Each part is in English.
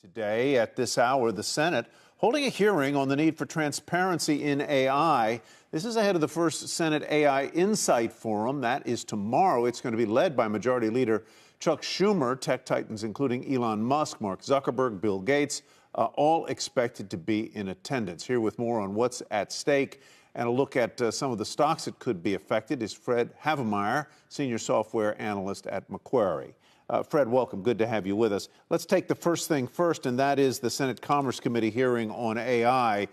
Today, at this hour, the Senate holding a hearing on the need for transparency in AI. This is ahead of the first Senate AI Insight Forum. That is tomorrow. It's going to be led by Majority Leader Chuck Schumer. Tech titans including Elon Musk, Mark Zuckerberg, Bill Gates, all expected to be in attendance. Here with more on what's at stake and a look at some of the stocks that could be affected is Fred Havemeyer, Senior Software Analyst at Macquarie. Fred, welcome. Good to have you with us. Let's take the first thing first, and that is the Senate Commerce Committee hearing on AI.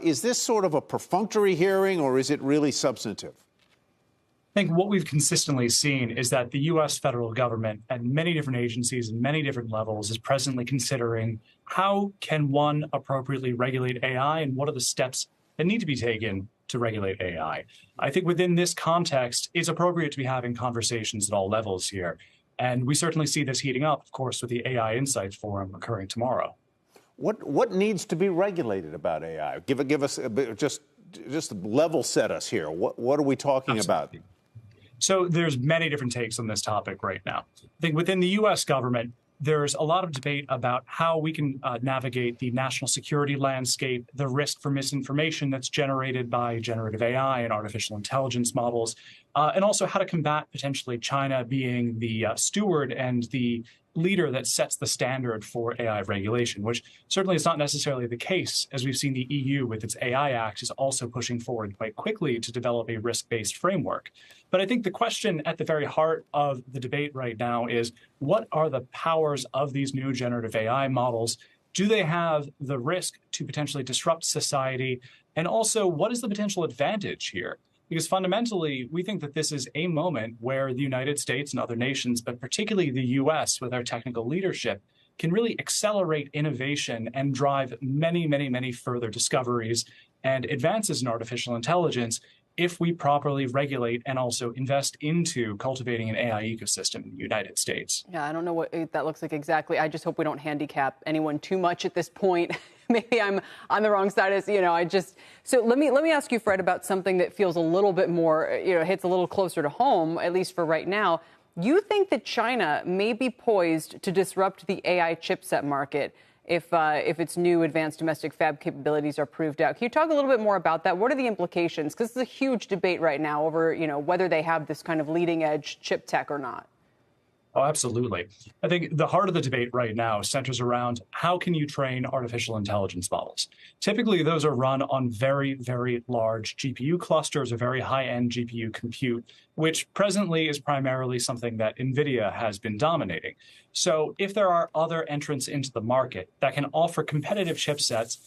Is this sort of a perfunctory hearing, or is it really substantive? I think what we've consistently seen is that the U.S. federal government at many different agencies and many different levels is presently considering how can one appropriately regulate AI and what are the steps that need to be taken to regulate AI. I think within this context, it's appropriate to be having conversations at all levels here. And we certainly see this heating up, of course, with the AI Insights Forum occurring tomorrow. What needs to be regulated about AI? Give us a bit, just level set us here. What are we talking about? So there's many different takes on this topic right now. I think within the U.S. government, there's a lot of debate about how we can navigate the national security landscape, the risk for misinformation that's generated by generative AI and artificial intelligence models, and also how to combat potentially China being the steward and the leader that sets the standard for AI regulation, which certainly is not necessarily the case, as we've seen the EU with its AI Act is also pushing forward quite quickly to develop a risk-based framework. But I think the question at the very heart of the debate right now is, what are the powers of these new generative AI models? Do they have the risk to potentially disrupt society? And also, what is the potential advantage here? Because fundamentally, we think that this is a moment where the United States and other nations, but particularly the U.S. with our technical leadership, can really accelerate innovation and drive many, many, many further discoveries and advances in artificial intelligence if we properly regulate and also invest into cultivating an AI ecosystem in the United States. Yeah, I don't know what that looks like exactly. I just hope we don't handicap anyone too much at this point. Maybe I'm on the wrong side. So let me ask you, Fred, about something that feels a little bit more, hits a little closer to home, at least for right now. You think that China may be poised to disrupt the AI chipset market if its new advanced domestic fab capabilities are proved out. Can you talk a little bit more about that? What are the implications? Because it's a huge debate right now over, whether they have this kind of leading edge chip tech or not. Oh, absolutely. I think the heart of the debate right now centers around how can you train artificial intelligence models? Typically, those are run on very, very large GPU clusters or very high-end GPU compute, which presently is primarily something that NVIDIA has been dominating. So if there are other entrants into the market that can offer competitive chipsets,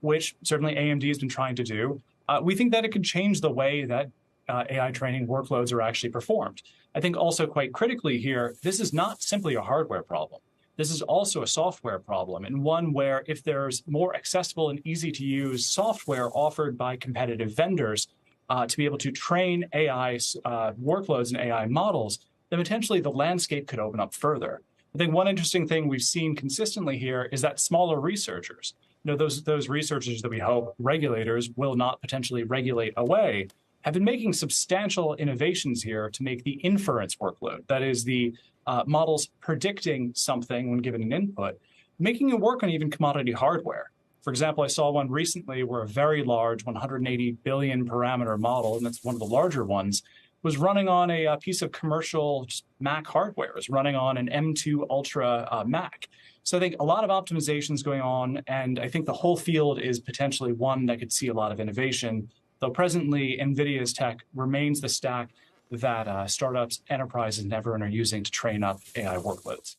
which certainly AMD has been trying to do, we think that it could change the way that AI training workloads are actually performed. I think also quite critically here, this is not simply a hardware problem. This is also a software problem, and one where if there's more accessible and easy to use software offered by competitive vendors to be able to train AI workloads and AI models, then potentially the landscape could open up further. I think one interesting thing we've seen consistently here is that smaller researchers, those researchers that we hope regulators will not potentially regulate away, have been making substantial innovations here to make the inference workload, that is the models predicting something when given an input, making it work on even commodity hardware. For example, I saw one recently where a very large 180 billion parameter model, and that's one of the larger ones, was running on a piece of commercial Mac hardware. It was running on an M2 Ultra Mac. So I think a lot of optimizations going on, and I think the whole field is potentially one that could see a lot of innovation. Though presently, NVIDIA's tech remains the stack that startups, enterprises, and everyone are using to train up AI workloads.